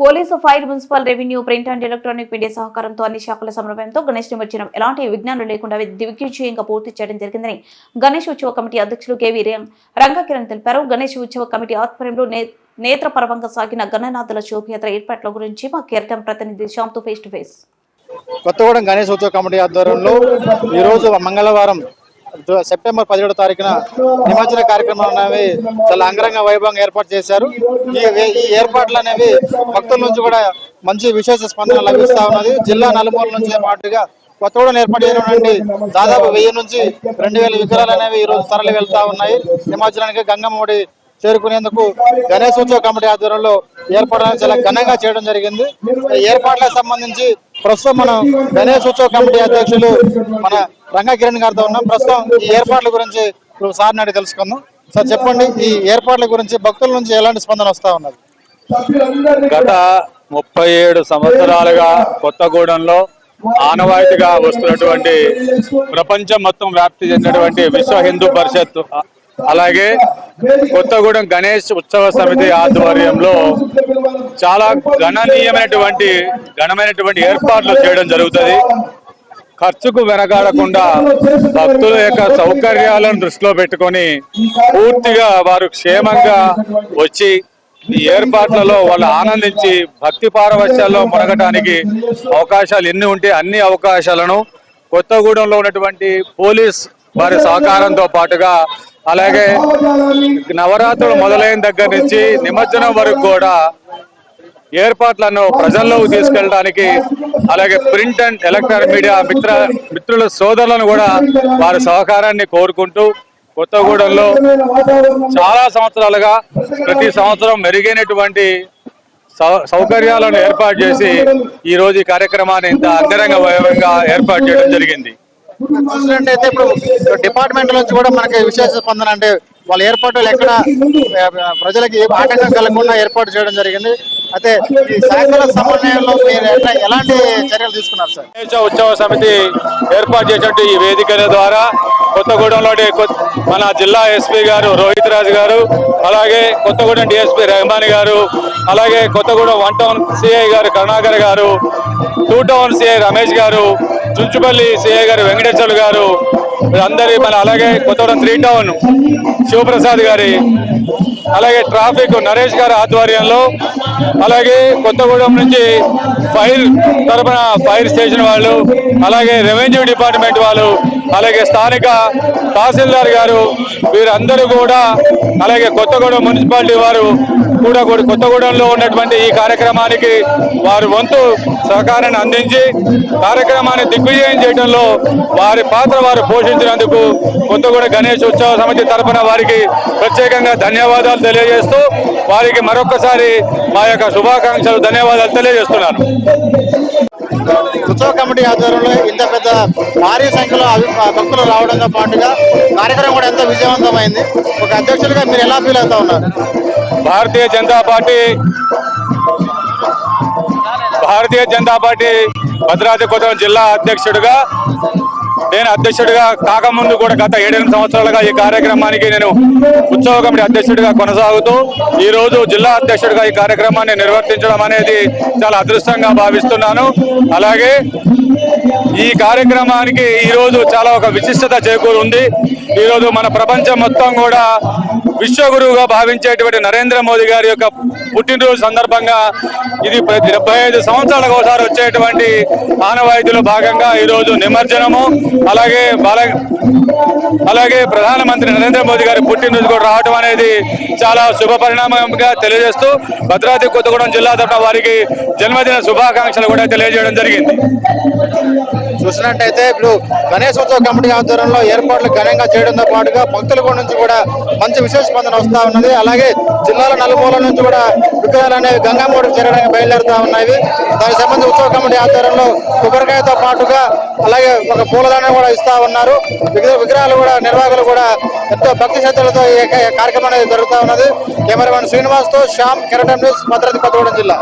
Police, fire, municipal, revenue, print and electronic media సహకారంతో అన్ని శాఖల సమన్వయంతో గణేష్ నిమజ్జనం ఎలాంటి విఘ్నాలు లేకుండా దిగ్విజయంగా పూర్తి చేయడం జరిగిందని గణేష్ ఉత్సవ కమిటీ అధ్యక్షులు కేవీ రంగకిరణ్ తెలిపారు. గణేష్ ఉత్సవ కమిటీ ఆధ్వర్యంలో నేత్రపరవంగా సాగిన గణనాథుల శోభయాత్ర ఏర్పాట్ల గురించి మా కీర్తం ప్రతినిధి శ్యామ్తో face to face. Kothagudem Ganesh ఉత్సవ కమిటీ ఆధ్వర్యంలో ఈ రోజు మంగళవారం సెప్టెంబర్ 17వ తారీఖున నిమజ్జన కార్యక్రమాలు అనేవి చాలా అంగరంగ వైభవంగా ఏర్పాటు చేశారు. ఈ ఏర్పాట్లు అనేవి భక్తుల నుంచి కూడా మంచి విశేష స్పందన లభిస్తా ఉన్నది. జిల్లా నలుమూల నుంచి పాటుగా కొత్తగూడెం ఏర్పాటు చేయనుండి దాదాపు 1000 నుంచి 2000 విగ్రహాలు అనేవి ఈ రోజు తరలి వెళ్తా ఉన్నాయి. నిమజ్జనానికి గంగమ్మడి చేరుకునేందుకు గణేష్ ఉత్సవ కమిటీ ఆధ్వర్యంలో ఏర్పాట్లను చాలా ఘనంగా చేయడం జరిగింది. ఏర్పాట్లకు సంబంధించి ప్రస్తుతం మనం గణేష్ ఉత్సవ కమిటీ అధ్యక్షులు మన రంగకిరణ్ గారితో ఉన్నాం. ప్రస్తుతం ఈ ఏర్పాట్ల గురించి సార్ నాటి తెలుసుకుందాం. సార్ చెప్పండి, ఈ ఏర్పాట్ల గురించి భక్తుల నుంచి ఎలాంటి స్పందన వస్తా ఉన్నది? గత 37 సంవత్సరాలుగా కొత్తగూడెంలో ఆనవాయితీగా వస్తున్నటువంటి ప్రపంచం మొత్తం వ్యాప్తి చెందినటువంటి విశ్వ హిందూ పరిషత్ అలాగే కొత్తగూడెం గణేష్ ఉత్సవ సమితి ఆధ్వర్యంలో చాలా ఘనమైనటువంటి ఏర్పాట్లు చేయడం జరుగుతుంది. ఖర్చుకు వెనకాడకుండా భక్తుల యొక్క సౌకర్యాలను దృష్టిలో పెట్టుకొని పూర్తిగా వారు క్షేమంగా వచ్చి ఈ ఏర్పాట్లలో వాళ్ళు ఆనందించి భక్తి పారవశ్యాల్లో మునగటానికి అవకాశాలు ఎన్ని ఉంటే అన్ని అవకాశాలను కొత్తగూడెంలో ఉన్నటువంటి పోలీస్ వారి సహకారంతో పాటుగా అలాగే నవరాత్రులు మొదలైన దగ్గర నుంచి నిమజ్జనం వరకు కూడా ఏర్పాట్లను ప్రజల్లోకి తీసుకెళ్ళడానికి అలాగే ప్రింట్ అండ్ ఎలక్ట్రానిక్ మీడియా మిత్రుల సోదరులను కూడా వారి సహకారాన్ని కోరుకుంటూ కొత్తగూడెంలో చాలా సంవత్సరాలుగా ప్రతి సంవత్సరం మెరుగైనటువంటి సౌకర్యాలను ఏర్పాటు చేసి ఈ రోజు ఈ కార్యక్రమాన్ని ఇంత అంగరంగ వైభవంగా ఏర్పాటు చేయడం జరిగింది. చూసినట్టయితే ఇప్పుడు డిపార్ట్మెంట్ నుంచి కూడా మనకి విశేష స్పందన, అంటే వాళ్ళ ఏర్పాట్లు ఎక్కడ ప్రజలకి ఆటంకం కలగకుండా ఏర్పాటు చేయడం జరిగింది. అయితే ఈ శాఖల సమన్వయంలో మీరు ఎలాంటి చర్యలు తీసుకున్నారు సార్? ఉత్సవ సమితి ఏర్పాటు చేసినట్టు ఈ వేదికల ద్వారా కొత్తగూడెంలోని మన జిల్లా ఎస్పీ గారు రోహిత్ రాజు గారు, అలాగే కొత్తగూడెం డిఎస్పీ రెహమాన్ గారు, అలాగే కొత్తగూడెం 1 టౌన్ సిఐ గారు కరుణాకర్ గారు, 2 టౌన్ సిఐ రమేష్ గారు, చుంచుపల్లి సిఐ గారు వెంకటేశ్వర్లు గారు, అందరి మన అలాగే కొత్తగూడెం 3 టౌన్ శివప్రసాద్ గారి, అలాగే ట్రాఫిక్ నరేష్ గారి ఆధ్వర్యంలో, అలాగే కొత్తగూడెం నుంచి ఫైర్ తరపున ఫైర్ స్టేషన్ వాళ్ళు, అలాగే రెవెన్యూ డిపార్ట్మెంట్ వాళ్ళు, అలాగే స్థానిక తహసీల్దార్ గారు, వీరందరూ కూడా, అలాగే కొత్తగూడెం మున్సిపాలిటీ వారు కూడా కొత్తగూడెంలో ఉన్నటువంటి ఈ కార్యక్రమానికి వారి వంతు సహకారాన్ని అందించి కార్యక్రమాన్ని దిగ్విజయం చేయడంలో వారి పాత్ర వారు పోషించినందుకు కొత్తగూడెం గణేష్ ఉత్సవ సమితి తరఫున వారికి ప్రత్యేకంగా ధన్యవాదాలు తెలియజేస్తూ వారికి మరొకసారి మా యొక్క శుభాకాంక్షలు ధన్యవాదాలు తెలియజేస్తున్నాను. ఉత్సవ కమిటీ ఆధ్వర్యంలో ఇంత పెద్ద భారీ సంఖ్యలో భక్తులు రావడంతో పాటుగా కార్యక్రమం కూడా ఎంతో విజయవంతమైంది. ఒక అధ్యక్షులుగా మీరు ఎలా ఫీల్ అవుతా ఉన్నారు? భారతీయ జనతా పార్టీ భద్రాద్రి కొత్తగూడెం జిల్లా అధ్యక్షుడిగా నేను అధ్యక్షుడిగా కాకముందు కూడా గత 7-8 సంవత్సరాలుగా ఈ కార్యక్రమానికి నేను ఉత్సవ కమిటీ అధ్యక్షుడిగా కొనసాగుతూ ఈ రోజు జిల్లా అధ్యక్షుడిగా ఈ కార్యక్రమాన్ని నిర్వర్తించడం అనేది చాలా అదృష్టంగా భావిస్తున్నాను. అలాగే ఈ కార్యక్రమానికి ఈరోజు చాలా ఒక విశిష్టత చేకూరుంది. ఈరోజు మన ప్రపంచం మొత్తం కూడా విశ్వగురువుగా భావించేటువంటి నరేంద్ర మోదీ గారి యొక్క పుట్టినరోజు సందర్భంగా ఇది 75 సంవత్సరాలకు ఒకసారి వచ్చేటువంటి ఆనవాయితీలో భాగంగా ఈరోజు నిమజ్జనము, అలాగే ప్రధానమంత్రి నరేంద్ర మోదీ గారి పుట్టినరోజు కూడా రావడం అనేది చాలా శుభ పరిణామంగా తెలియజేస్తూ భద్రాద్రి కొత్తగూడెం జిల్లా తరఫున వారికి జన్మదిన శుభాకాంక్షలు కూడా తెలియజేయడం జరిగింది. చూసినట్టయితే ఇప్పుడు గణేష్ ఉత్సవ కమిటీ ఆధ్వర్యంలో ఏర్పాట్లు ఘనంగా చేయడంతో పాటుగా భక్తుల నుంచి కూడా మంచి విశేష స్పందన వస్తూ ఉన్నది. అలాగే జిల్లాల నలుమూల నుంచి కూడా విగ్రహాలు అనేవి గంగామూడికి చేరడానికి బయలుదేరుతా ఉన్నాయి. దానికి సంబంధించి ఉత్సవ కమిటీ ఆధ్వర్యంలో కొబ్బరికాయతో పాటుగా అలాగే ఒక పూలదాన్ని కూడా ఇస్తా ఉన్నారు. విగ్రహాలు కూడా నిర్వాహకులు కూడా ఎంతో భక్తి శ్రద్ధలతో ఈ కార్యక్రమం అనేది జరుగుతూ ఉన్నది. కెమెరామెన్ శ్రీనివాస్ తో శ్యామ్, కెరటం న్యూస్, భద్రాద్రి కొత్తగూడెం జిల్లా.